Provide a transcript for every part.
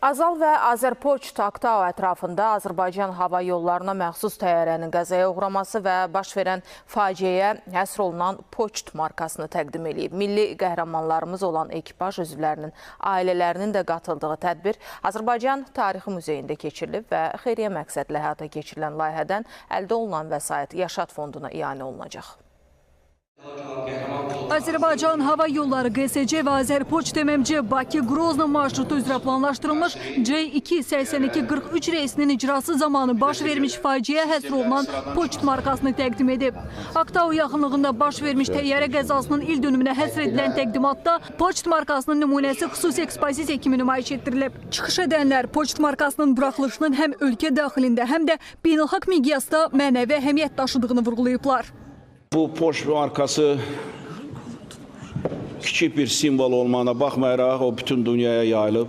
Azal və Azərpoçt Aktau ətrafında Azərbaycan hava yollarına məxsus təyyarənin qəzaya uğraması və baş verən faciəyə həsr olunan Poçt markasını təqdim edib. Milli qəhrəmanlarımız olan ekipaj üzvlərinin ailələrinin də qatıldığı tədbir Azərbaycan Tarixi Muzeyində keçirilib və xeyriyyə məqsədlə həyata keçirilən layihədən əldə olunan vəsait Yaşad fonduna ianə olunacaq. Azərbaycan Hava Yolları QSC və Azərpoçt MMC Bakı-Grozno marşrutu üzrə planlaşdırılmış C2-8243 reysinin icrası zamanı baş vermiş faciəyə həsr olunan Poçt markasını təqdim edib. Aktau yaxınlığında baş vermiş təyyarə qəzasının il dönümünə həsr edilən təqdimatda Poçt markasının nümunəsi xüsusi ekspozisiya kimi nümayiş etdirilib. Çıxış edənlər Poçt markasının buraxılışının həm ölkə daxilində, həm də beynəlxalq miqyasda mənəvi əhəmiyyət daşıdığını vurğulayıblar. Bu Poçt markası kiçik bir simvol olmağına baxmayaraq, o bütün dünyaya yayılıb.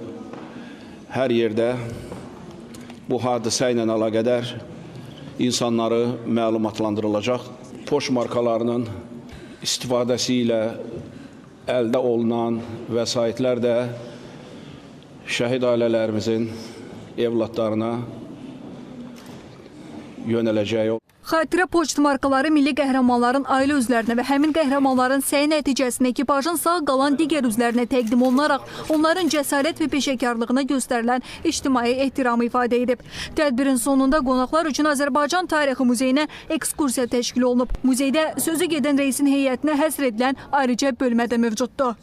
Hər yerdə bu hadisə ilə əlaqədar insanları məlumatlandırılacaq. Poçt markalarının istifadəsi ilə əldə olunan vəsaitlər də şəhid ailələrimizin evlatlarına yönələcək. Xatirə Poçt markaları milli qəhrəmanların ailə üzvlərinə və həmin qəhrəmanların səyi nəticəsində ekipajın sağ qalan digər üzvlərinə təqdim olunaraq onların cəsarət və peşəkarlığına göstərilən ictimai ehtiramı ifadə edib. Tədbirin sonunda qonaqlar üçün Azərbaycan Tarixi Muzeyinə ekskursiya təşkil olunub. Muzeydə sözü gedən reisin heyətinə həsr edilən ayrıca bölmə də mövcuddur.